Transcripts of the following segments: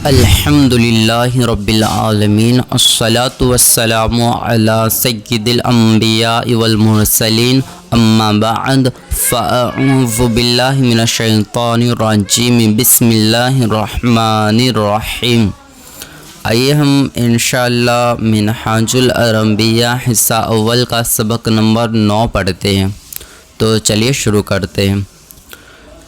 अल्हम्दुलिल्लाहि रब्बिल आलमीन अस्सलातु वस्सलामु अला सय्यिदिल अंबिया वल मुरसलीन अम्मा बाद फ़अऊज़ु बिल्लाहि मिनश शैतानिर रजीम बिस्मिल्लाहिर रहमानिर रहीम। आइए हम इंशाअल्लाह मिनहाजुल अरबिया हिस्सा अव्वल का सबक नंबर 9 पढ़ते हैं। तो चलिए शुरू करते हैं।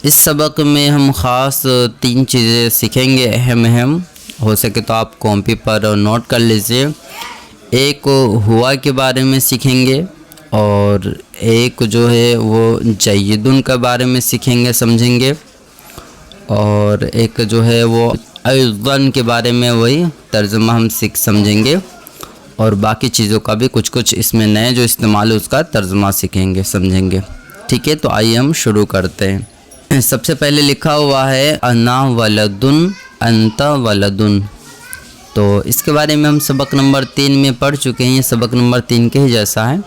इस सबक में हम ख़ास 3 चीज़ें सीखेंगे, अहम हो सके तो आप कॉपी पर नोट कर लीजिए। एक हुआ के बारे में सीखेंगे और एक जो है वो जय्यदुन के बारे में सीखेंगे, समझेंगे, और एक जो है वो अयज़न के बारे में वही तर्जुमा हम समझेंगे, और बाकी चीज़ों का भी कुछ इसमें नए जो इस्तेमाल है उसका तर्जुमा सीखेंगे, समझेंगे। ठीक है, तो आइए हम शुरू करते हैं। सबसे पहले लिखा हुआ है अना वलदुन अंता वलदुन। तो इसके बारे में हम सबक नंबर 3 में पढ़ चुके हैं। ये सबक नंबर 3 के ही जैसा है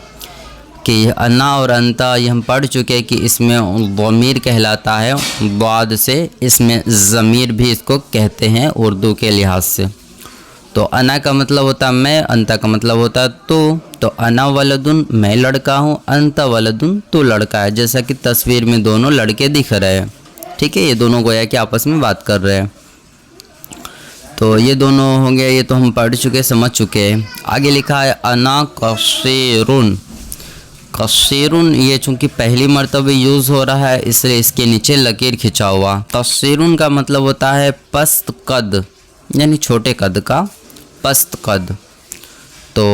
कि अना और अंता ये हम पढ़ चुके हैं कि इसमें ज़मीर कहलाता है, बाद से इसमें ज़मीर भी इसको कहते हैं उर्दू के लिहाज से। तो अना का मतलब होता है मैं, अंता का मतलब होता है तू। तो अना वलदुन मैं लड़का हूँ, अंता वलदुन तू लड़का है। जैसा कि तस्वीर में दोनों लड़के दिख रहे हैं। ठीक है, ये दोनों गोया कि आपस में बात कर रहे हैं। तो ये दोनों हो गया, ये तो हम पढ़ चुके, समझ चुके हैं। आगे लिखा है अना कसीरुन। कसीरुन ये चूँकि पहली मर्तबा यूज़ हो रहा है इसलिए इसके नीचे लकीर खिंचा हुआ। कसीरुन का मतलब होता है पस्त कद, यानी छोटे कद का, पस्त कद। तो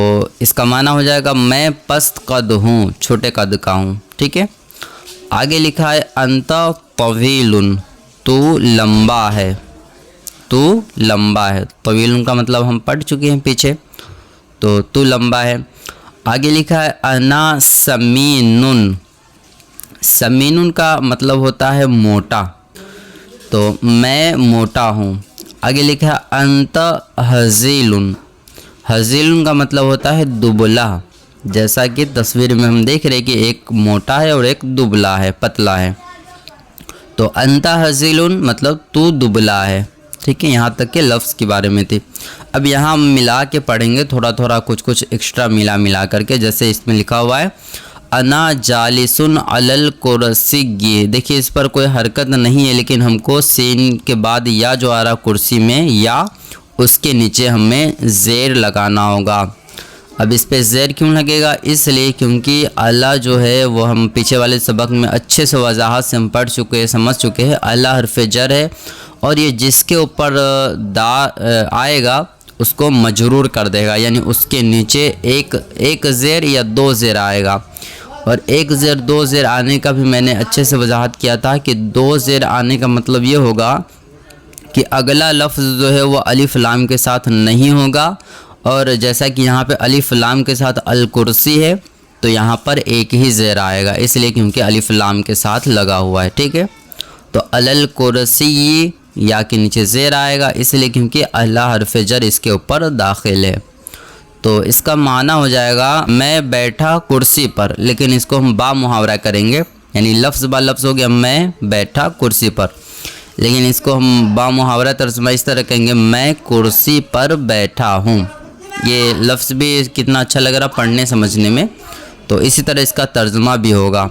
इसका माना हो जाएगा मैं पस्त कद हूँ, छोटे कद का हूँ। ठीक है, आगे लिखा है अंता तवीलुन, तू लंबा है, तू लंबा है। तवीलुन का मतलब हम पढ़ चुके हैं पीछे, तो तू लंबा है। आगे लिखा है अना समीनुन। समीनुन का मतलब होता है मोटा, तो मैं मोटा हूँ। आगे लिखा है अंत हजीलुन। हजीलुन का मतलब होता है दुबला। जैसा कि तस्वीर में हम देख रहे हैं कि एक मोटा है और एक दुबला है, पतला है। तो अंत हजीलुन मतलब तू दुबला है। ठीक है, यहाँ तक के लफ्ज़ के बारे में थी। अब यहाँ मिला के पढ़ेंगे, थोड़ा थोड़ा कुछ एक्स्ट्रा मिला करके। जैसे इसमें लिखा हुआ है अना जालिसुन अलल कुर्सी। देखिए इस पर कोई हरकत नहीं है, लेकिन हमको सीन के बाद या जो आ रहा कुर्सी में या उसके नीचे हमें ज़ेर लगाना होगा। अब इस पे ज़ेर क्यों लगेगा? इसलिए क्योंकि अला जो है वो हम पीछे वाले सबक में अच्छे से वजाहत से हम पढ़ चुके हैं, समझ चुके हैं। अला हर्फ जर है और ये जिसके ऊपर दा आएगा उसको मजरूर कर देगा, यानी उसके नीचे एक ज़ेर या 2 ज़ेर आएगा। और 1 ज़ेर 2 ज़ेर आने का भी मैंने अच्छे से वजाहत किया था कि 2 ज़ेर आने का मतलब ये होगा कि अगला लफ्ज़ जो है वो अलिफ लाम के साथ नहीं होगा। और जैसा कि यहाँ पे अलिफ लाम के साथ अल कुर्सी है तो यहाँ पर एक ही ज़ेर आएगा, इसलिए क्योंकि अलिफ लाम के साथ लगा हुआ है। ठीक है, तो अलल कुर्सी या के नीचे ज़ेर आएगा, इसलिए क्योंकि अल्लाह हर्फ जर इसके ऊपर दाखिल है। तो इसका माना हो जाएगा मैं बैठा कुर्सी पर, लेकिन इसको हम बा मुहावरा करेंगे, यानी लफ्ज़ बा लफ्ज़ हो गया मैं बैठा कुर्सी पर, लेकिन इसको हम बा मुहावरा तर्जुमा इस तरह कहेंगे मैं कुर्सी पर बैठा हूँ। ये लफ्ज़ भी कितना अच्छा लग रहा पढ़ने समझने में। तो इसी तरह इसका तर्जुमा भी होगा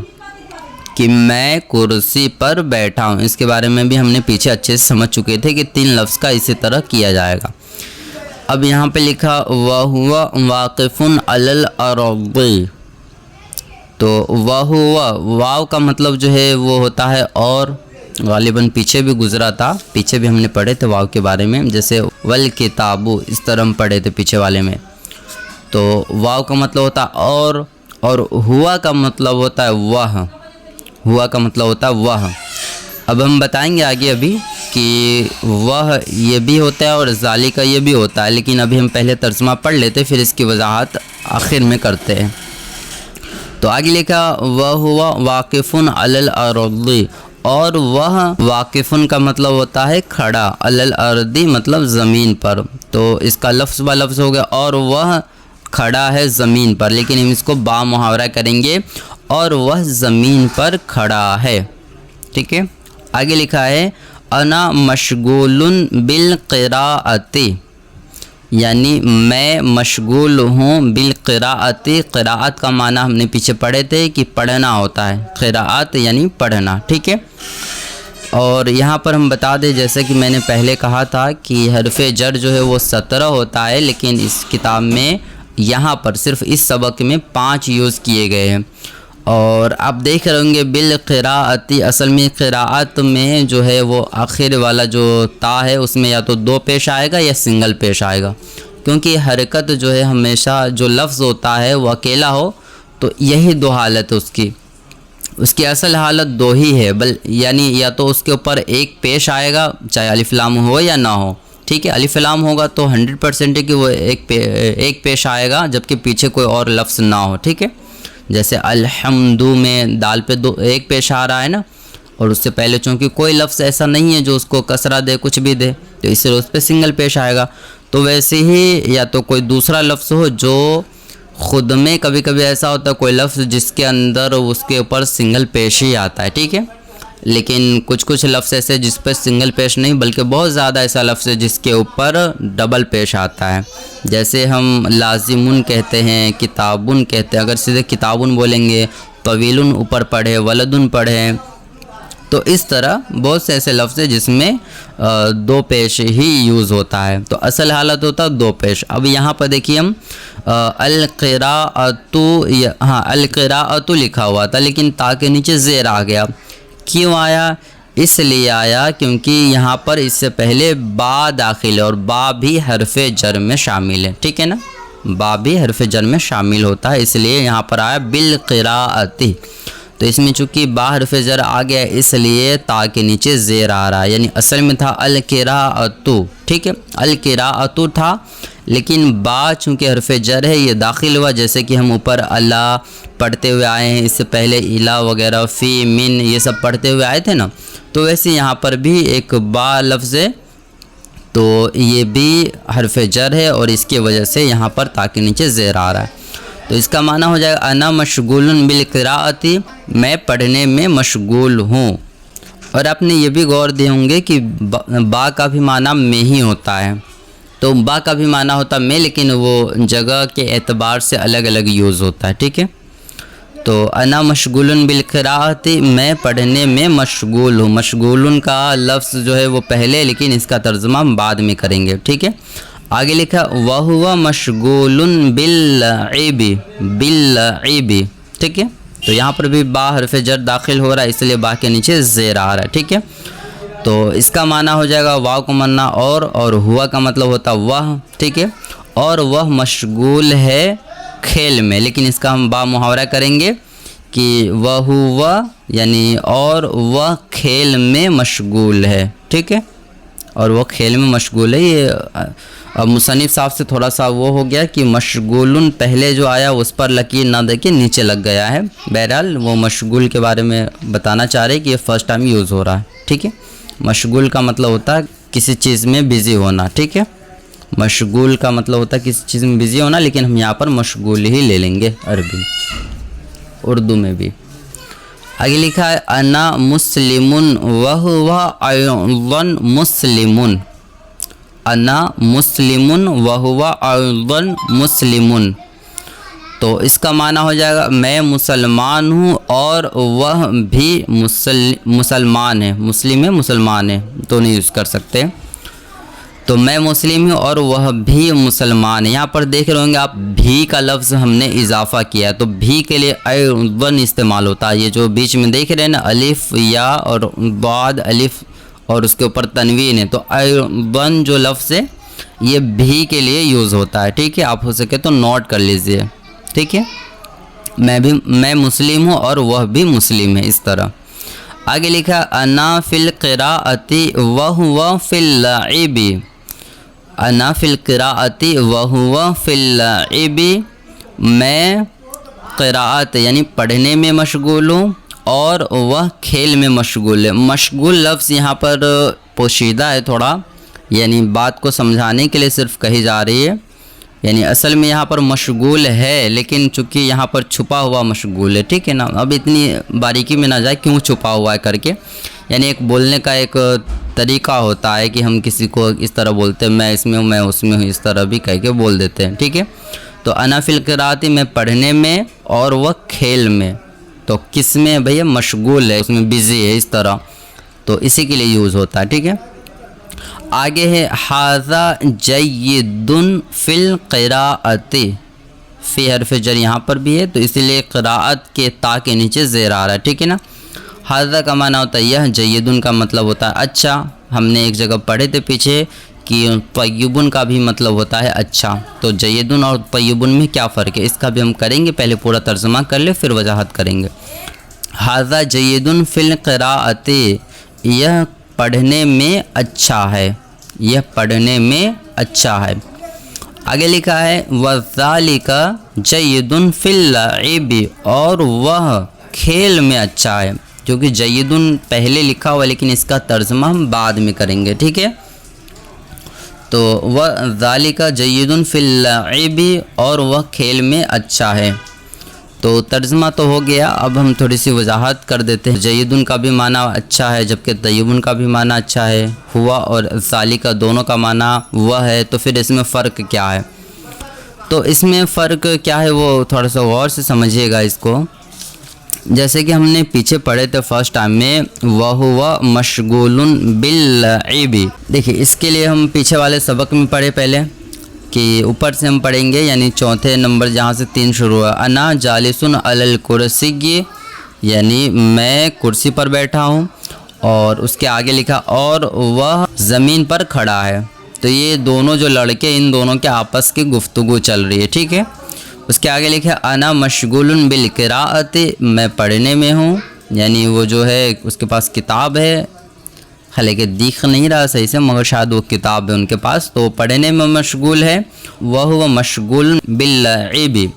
कि मैं कुर्सी पर बैठा हूँ। इसके बारे में भी हमने पीछे अच्छे से समझ चुके थे कि 3 लफ्ज़ का इसी तरह किया जाएगा। अब यहाँ पे लिखा वह हुआ वाक़िफ़ुन अलल अरदी। तो वह हुआ वाव का मतलब जो है वो होता है और, गालिबन पीछे भी गुजरा था, पीछे भी हमने पढ़े थे वाव के बारे में। जैसे वल किताबु इस तरह हम पढ़े थे पीछे वाले में। तो वाव का मतलब होता है और हुआ का मतलब होता है वह, हुआ का मतलब होता है वह। अब हम बताएंगे आगे अभी कि वह ये भी होता है और जाली का ये भी होता है, लेकिन अभी हम पहले तर्जुमा पढ़ लेते फिर इसकी वजाहत आखिर में करते हैं। तो आगे लिखा वह हुआ वाक़िफ़ुन अलल अरदी, और वह वाक़िफ़ुन का मतलब होता है खड़ा, अलल अर्दी मतलब ज़मीन पर। तो इसका लफ्ज़ बा लफ्ज़ हो गया और वह खड़ा है ज़मीन पर, लेकिन हम इसको बा मुहावरा करेंगे और वह ज़मीन पर खड़ा है। ठीक है, आगे लिखा है अना मशगूलुन बिल क़िराअती, यानी मैं मशगूल हूँ बिल क़िराअती। क़िराअत का माना हमने पीछे पढ़े थे कि पढ़ना होता है, क़िराअत यानी पढ़ना, ठीक है। और यहाँ पर हम बता दें, जैसे कि मैंने पहले कहा था कि हरफ जर जो है वो 17 होता है, लेकिन इस किताब में यहाँ पर सिर्फ इस सबक में 5 यूज़ किए गए हैं। और आप देख रहे होंगे बिल क़िराअती, असल में क़िराअत में जो है वो आखिर वाला जो ता है उसमें या तो 2 पेश आएगा या सिंगल पेश आएगा, क्योंकि हरकत जो है हमेशा जो लफ्ज़ होता है वो अकेला हो तो यही 2 हालत है उसकी असल हालत 2 ही है, यानी या तो उसके ऊपर एक पेश आएगा चाहे अलिफ लाम हो या ना हो, ठीक है। अलिफ लाम होगा तो 100% है कि वो एक पेश आएगा, जबकि पीछे कोई और लफ्ज़ ना हो, ठीक है। जैसे अल्हम्दु में दाल पे 1 पेश आ रहा है ना, और उससे पहले चूँकि कोई लफ्ज़ ऐसा नहीं है जो उसको कसरा दे कुछ भी दे, तो इसलिए उस पर सिंगल पेश आएगा। तो वैसे ही या तो कोई दूसरा लफ्ज़ हो जो ख़ुद में, कभी कभी ऐसा होता है कोई लफ्ज़ जिसके अंदर उसके ऊपर सिंगल पेश ही आता है, ठीक है। लेकिन कुछ लफ्ज़ ऐसे जिस पर सिंगल पेश नहीं बल्कि बहुत ज़्यादा ऐसा लफ्ज़ है जिसके ऊपर डबल पेश आता है। जैसे हम लाजिमुन कहते हैं, किताबुन कहते हैं। अगर सीधे किताबुन बोलेंगे, तवीलुन ऊपर पढ़े, वलदुन पढ़े, तो इस तरह बहुत से ऐसे लफ्ज़ हैं जिसमें 2 पेश ही यूज़ होता है। तो असल हालत होता है 2 पेश। अब यहाँ पर देखिए हम अल-क़िराअतु, हाँ अल-क़िराअतु लिखा हुआ था लेकिन ता के नीचे ज़ेर आ गया। क्यों आया? इसलिए आया क्योंकि यहाँ पर इससे पहले बा दाखिल है और बा भी हरफ जर में शामिल है, ठीक है ना। बा भी हरफ जर में शामिल होता है, इसलिए यहाँ पर आया बिल क़िराअती। तो इसमें चूँकि बा हरफ जर आ गया इसलिए ता के नीचे ज़ेर आ रहा है, यानी असल में था अल क़िराअतु, ठीक है। अल क़िराअतु था लेकिन बा चूँकि हरफ जर है ये दाखिल हुआ। जैसे कि हम ऊपर अल्लाह पढ़ते हुए आए हैं, इससे पहले इला वगैरह, फ़ी, मिन ये सब पढ़ते हुए आए थे ना, तो वैसे यहाँ पर भी एक बा लफ्ज़ है तो ये भी हरफ जर है और इसकी वजह से यहाँ पर ता के नीचे ज़ेर आ रहा है। तो इसका माना हो जाएगा अना मशगूलन बिल क़िराअती, मैं पढ़ने में मशगूल हूँ। और आपने ये भी गौर दिए होंगे कि बा का भी माना में ही होता है, तो बा का भी माना होता में, लेकिन वो जगह के एतबार से अलग अलग यूज़ होता है, ठीक है। तो अना मशगूलन बिल क़िराअती, मैं पढ़ने में मशगूल हूँ। मशगूलन का लफ्ज़ जो है वो पहले, लेकिन इसका तर्जुमा बाद में करेंगे, ठीक है। आगे लिखा वहुवा मशगूलुन बिल-इबी, बिल-इबी, ठीक है। तो यहाँ पर भी बा हरफ जर दाखिल हो रहा है इसलिए बा के नीचे ज़ेर आ रहा है, ठीक है। तो इसका माना हो जाएगा वाव को मन्ना और हुआ का मतलब होता वह, ठीक है। और वह मशगूल है खेल में, लेकिन इसका हम बा मुहावरा करेंगे कि वह हुआ यानी और वह खेल में मशगूल है, ठीक है। और वह खेल में मशगूल है। ये अब मुसन्निफ़ साहब से थोड़ा सा वो हो गया कि मशगूलन पहले जो आया उस पर लकीर ना देके नीचे लग गया है। बहरहाल वो मशगूल के बारे में बताना चाह रहे हैं कि ये फ़र्स्ट टाइम यूज़ हो रहा है, ठीक है। मशगूल का मतलब होता है किसी चीज़ में बिज़ी होना, ठीक है। मशगूल का मतलब होता है किसी चीज़ में बिज़ी होना, लेकिन हम यहाँ पर मशगूल ही ले लेंगे अरबी उर्दू में भी। आगे लिखा है अना मुस्लिमुन वहुवा अयज़न मुस्लिमुन, अना मुस्लिमुन वहुवा अयज़न मुस्लिमुन। तो इसका माना हो जाएगा मैं मुसलमान हूँ और वह भी मुसलमान है। मुस्लिम है मुसलमान है तो नहीं यूज़ कर सकते। तो मैं मुस्लिम हूँ और वह भी मुसलमान है। यहाँ पर देख रहे होंगे आप भी का लफ्ज़ हमने इजाफ़ा किया है, तो भी के लिए अयज़न इस्तेमाल होता है। ये जो बीच में देख रहे हैं ना अलिफ या और बाद अलिफ और उसके ऊपर तनवीन है, तो अयज़न जो लफ्ज़ है ये भी के लिए यूज़ होता है, ठीक है। आप हो सके तो नोट कर लीजिए, ठीक है। मैं मुस्लिम हूँ और वह भी मुस्लिम है, इस तरह। आगे लिखा अना फिल क़िराअती वहुवा फिल लइबी, अना फिल क़िराअती वहुवा फिल लइबी, मैं क़िराअत यानी पढ़ने में मशगूल हूँ और वह खेल में मशगूल है। मशगूल लफ्ज़ यहाँ पर पोशीदा है थोड़ा, यानी बात को समझाने के लिए सिर्फ कही जा रही है। यानी असल में यहाँ पर मशगूल है लेकिन चूँकि यहाँ पर छुपा हुआ मशगूल है, ठीक है ना। अब इतनी बारीकी में ना जाए क्यों छुपा हुआ है करके, यानी एक बोलने का एक तरीका होता है कि हम किसी को इस तरह बोलते हैं, मैं इसमें हूँ, मैं उसमें हूँ, इस तरह भी कह के बोल देते हैं। ठीक है, तो अना फिल क़िराअती में पढ़ने में और वह खेल में, तो किस में भैया मशगूल है, उसमें बिज़ी है, इस तरह, तो इसी के लिए यूज़ होता है। ठीक है, आगे है हाज़ा जय्यदुन फिल क़िराअती, फ़ी हर्फ़ जर यहाँ पर भी है तो इसीलिए क़िराअत के ता के नीचे ज़ेर आ रहा है। ठीक है ना। हाज़ा का माना होता है यह, जय्यदुन का मतलब होता है अच्छा। हमने एक जगह पढ़े थे पीछे कि तय्यबुन का भी मतलब होता है अच्छा, तो जय्यदुन और तय्यबुन में क्या फ़र्क है इसका भी हम करेंगे, पहले पूरा तर्जुमा कर ले फिर वजाहत करेंगे। हाज़ा जय्यदुन फिल क़िराअती, यह पढ़ने में अच्छा है, यह पढ़ने में अच्छा है। आगे लिखा है वज़ालिका जय्यदुन फिल लइबी, और वह खेल में अच्छा है, क्योंकि जय्यदुन पहले लिखा हुआ लेकिन इसका तर्जुमा हम बाद में करेंगे। ठीक है, तो वह ज़ालिका जय्यदुन फिल लइबी, और वह खेल में अच्छा है। तो तर्जुमा तो हो गया, अब हम थोड़ी सी वजाहत कर देते हैं। जय्यदुन का भी माना अच्छा है जबकि तय्यबुन का भी माना अच्छा है, हुआ और ज़ालिका दोनों का माना वह है, तो फिर इसमें फ़र्क क्या है? तो इसमें फ़र्क क्या है वो थोड़ा सा गौर से समझिएगा इसको। जैसे कि हमने पीछे पढ़े थे फर्स्ट टाइम में, वह हुआ मशगूलुन बिल-लइबी। देखिए इसके लिए हम पीछे वाले सबक में पढ़े पहले कि ऊपर से हम पढ़ेंगे, यानी चौथे नंबर जहाँ से 3 शुरू हुआ। अना जालिसुन अलल कुर्सी, यानी मैं कुर्सी पर बैठा हूँ, और उसके आगे लिखा और वह ज़मीन पर खड़ा है। तो ये दोनों जो लड़के, इन दोनों के आपस की गुफ्तगू चल रही है। ठीक है, उसके आगे लिखा अना मशगूलुन बिल क़िराअती, मैं पढ़ने में हूँ, यानी वो जो है उसके पास किताब है, हालांकि दिख नहीं रहा सही से मगर शायद वो किताब है उनके पास, तो पढ़ने में मशगूल है। वह मशगूल बिल-लइबी,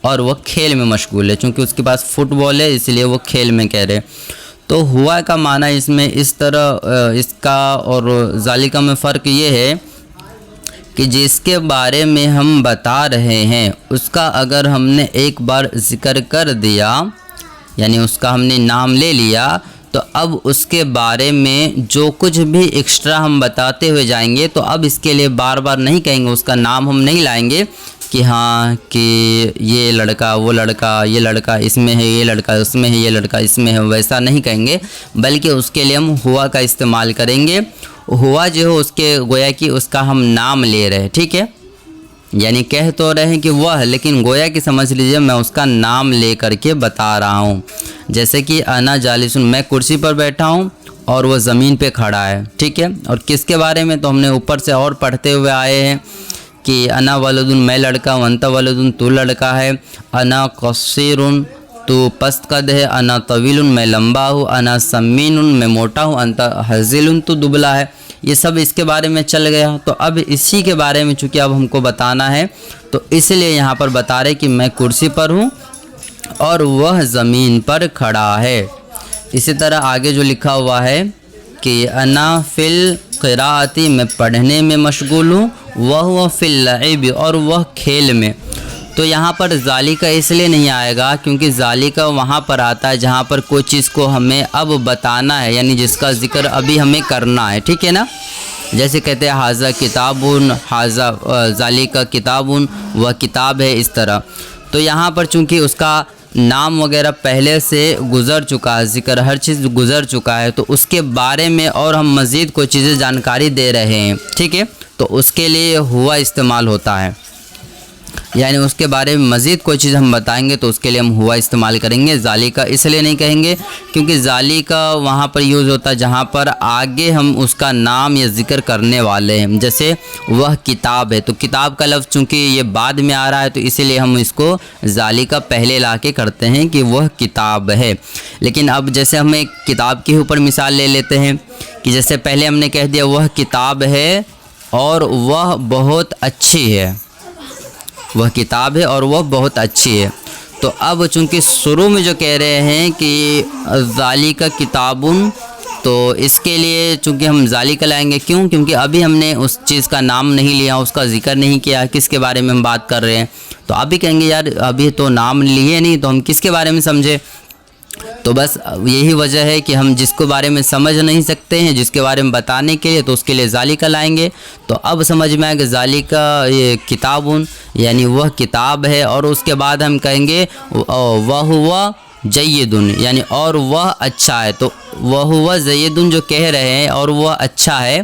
और वह खेल में मशगूल है, चूँकि उसके पास फुटबॉल है इसलिए वो खेल में कह रहे। तो हुआ का माना इसमें इस तरह, इसका और ज़ालिका में फ़र्क ये है कि जिसके बारे में हम बता रहे हैं उसका अगर हमने एक बार ज़िक्र कर दिया, यानी उसका हमने नाम ले लिया, तो अब उसके बारे में जो कुछ भी एक्स्ट्रा हम बताते हुए जाएंगे, तो अब इसके लिए बार बार नहीं कहेंगे, उसका नाम हम नहीं लाएंगे कि हाँ कि ये लड़का वो लड़का, ये लड़का इसमें है, ये लड़का उसमें है, ये लड़का इसमें है, वैसा नहीं कहेंगे, बल्कि उसके लिए हम हुआ का इस्तेमाल करेंगे। हुआ जो है उसके गोया कि उसका हम नाम ले रहे हैं। ठीक है, यानी कह तो रहे हैं कि वह, लेकिन गोया कि समझ लीजिए मैं उसका नाम ले करके बता रहा हूँ। जैसे कि अना जालिसुन, मैं कुर्सी पर बैठा हूँ और वह ज़मीन पे खड़ा है। ठीक है, और किसके बारे में, तो हमने ऊपर से और पढ़ते हुए आए हैं कि अना वलदुन, मैं लड़का हूँ, अंता वलदुन, तू लड़का है, अना कसीरुन, तू पस्त कद है, अना तवीलुन, मैं लंबा हूँ, अना समीनुन, मैं मोटा हूँ, अंता हज़िलुन, तू दुबला है। ये सब इसके बारे में चल गया। तो अब इसी के बारे में चूँकि अब हमको बताना है, तो इसलिए यहाँ पर बता रहे कि मैं कुर्सी पर हूँ और वह ज़मीन पर खड़ा है। इसी तरह आगे जो लिखा हुआ है कि अना फिल क़िराअती, मैं पढ़ने में मशगूल हूँ, वह फिल लइब, और वह खेल में। तो यहाँ पर ज़ालिका इसलिए नहीं आएगा क्योंकि ज़ालिका वहाँ पर आता है जहाँ पर कोई चीज़ को हमें अब बताना है, यानी जिसका ज़िक्र अभी हमें करना है। ठीक है ना, जैसे कहते हैं हाज़ा किताबुन, हाज़ा ज़ालिका किताबुन, वह किताब है, इस तरह। तो यहाँ पर चूँकि उसका नाम वगैरह पहले से गुज़र चुका है, ज़िक्र हर चीज़ गुज़र चुका है, तो उसके बारे में और हम मज़ीद कोई चीज़ें जानकारी दे रहे हैं। ठीक है, तो उसके लिए हुआ इस्तेमाल होता है, यानी उसके बारे में मज़ीद कोई चीज़ हम बताएंगे तो उसके लिए हम हुआ इस्तेमाल करेंगे। ज़ालिका इसलिए नहीं कहेंगे क्योंकि ज़ालिका वहाँ पर यूज़ होता है जहाँ पर आगे हम उसका नाम या ज़िक्र करने वाले हैं। जैसे वह किताब है, तो किताब का लफ्ज़ चूँकि ये बाद में आ रहा है तो इसीलिए हम इसको ज़ालिका पहले ला के करते हैं कि वह किताब है। लेकिन अब जैसे हम एक किताब के ऊपर मिसाल ले लेते हैं कि जैसे पहले हमने कह दिया वह किताब है और वह बहुत अच्छी है, वह किताब है और वह बहुत अच्छी है। तो अब चूँकि शुरू में जो कह रहे हैं कि ज़ालिका किताबुन, तो इसके लिए चूँकि हम ज़ालिका लाएंगे, क्यों? क्योंकि अभी हमने उस चीज़ का नाम नहीं लिया, उसका जिक्र नहीं किया, किसके बारे में हम बात कर रहे हैं। तो अभी कहेंगे यार अभी तो नाम लिए नहीं तो हम किसके बारे में समझे, तो बस यही वजह है कि हम जिसको बारे में समझ नहीं सकते हैं, जिसके बारे में बताने के लिए, तो उसके लिए ज़ालिका लाएंगे। तो अब समझ में आएगा ज़ालिका ये किताबुन यानी वह किताब है, और उसके बाद हम कहेंगे वह हुआ जय्यदुन यानी और वह अच्छा है। तो वह हुआ जय्यदुन जो कह रहे हैं और वह अच्छा है,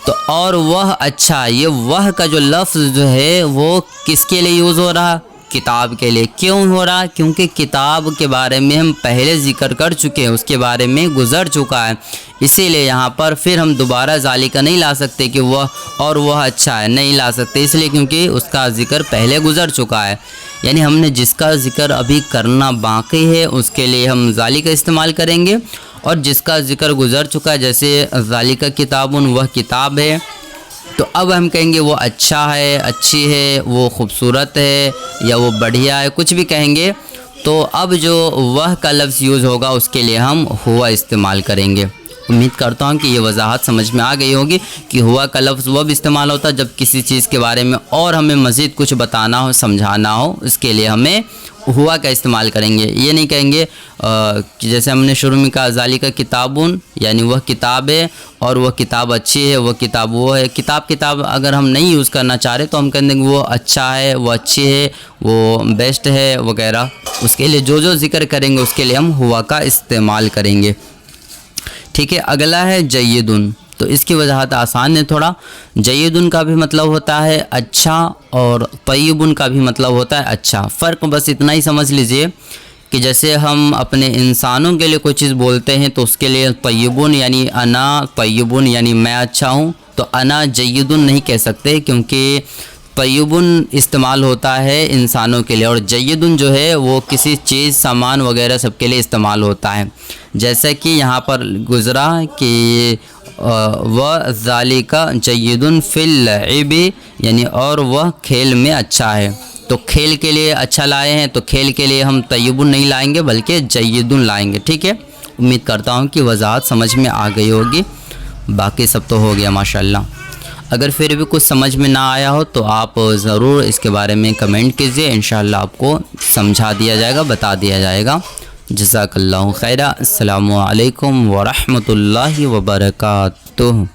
तो और वह अच्छा, ये वह का जो लफ्ज़ जो है वो किसके लिए यूज़ हो रहा? किताब के लिए। क्यों हो रहा? क्योंकि किताब के बारे में हम पहले जिक्र कर चुके हैं, उसके बारे में गुजर चुका है, इसीलिए यहाँ पर फिर हम दोबारा ज़ालिका नहीं ला सकते कि वह और वह अच्छा है, नहीं ला सकते, इसलिए क्योंकि उसका जिक्र पहले गुजर चुका है। यानी हमने जिसका जिक्र अभी करना बाकी है उसके लिए हम ज़ालिका इस्तेमाल करेंगे, और जिसका जिक्र गुजर चुका है, जैसे ज़ालिका किताबुन वह किताब है, तो अब हम कहेंगे वो अच्छा है, अच्छी है, वो खूबसूरत है, या वो बढ़िया है, कुछ भी कहेंगे। तो अब जो वह का लफ्ज़ यूज़ होगा उसके लिए हम हुआ इस्तेमाल करेंगे। उम्मीद करता हूँ कि ये वजाहत समझ में आ गई होगी कि हुआ का लफ्ज़ वह भी इस्तेमाल होता है जब किसी चीज़ के बारे में और हमें मज़ीद कुछ बताना हो, समझाना हो, इसके लिए हमें हुआ का इस्तेमाल करेंगे। ये नहीं कहेंगे कि जैसे हमने शुरू में कहा ज़ालिका किताबुन यानी वह किताब है और वह किताब अच्छी है, वह किताब वो है। किताब अगर हम नहीं यूज़ करना चाह रहे तो हम कह देंगे वो अच्छा है, वो अच्छी है, वो बेस्ट है वगैरह। उसके लिए जो जिक्र करेंगे उसके लिए हम हुआ का इस्तेमाल करेंगे। ठीक है, अगला है जय्यदुन। तो इसकी वजाहत आसान है थोड़ा। जय्यदुन का भी मतलब होता है अच्छा, और तय्यबुन का भी मतलब होता है अच्छा। फ़र्क बस इतना ही समझ लीजिए कि जैसे हम अपने इंसानों के लिए कोई चीज़ बोलते हैं तो उसके लिए तय्यबुन यानी अना तय्यबुन यानी मैं अच्छा हूँ, तो अना जय्यदुन नहीं कह सकते, क्योंकि तय्यबुन इस्तेमाल होता है इंसानों के लिए, और जय्यदुन जो है वो किसी चीज़ सामान वगैरह सब के लिए इस्तेमाल होता है। जैसा कि यहाँ पर गुज़रा कि वह ज़ालिका जय्यदुन फिल इबी यानी और वह खेल में अच्छा है। तो खेल के लिए अच्छा लाए हैं, तो खेल के लिए हम तय्यबुन नहीं लाएंगे बल्कि जय्यदुन लाएंगे। ठीक है, उम्मीद करता हूँ कि वजाहत समझ में आ गई होगी। बाकी सब तो हो गया माशाल्लाह। अगर फिर भी कुछ समझ में ना आया हो तो आप ज़रूर इसके बारे में कमेंट कीजिए, इंशाअल्लाह आपको समझा दिया जाएगा, बता दिया जाएगा। जज़ाकल्लाहु खैरा। अस्सलामु अलैकुम व रहमतुल्लाहि व बरकातुहू।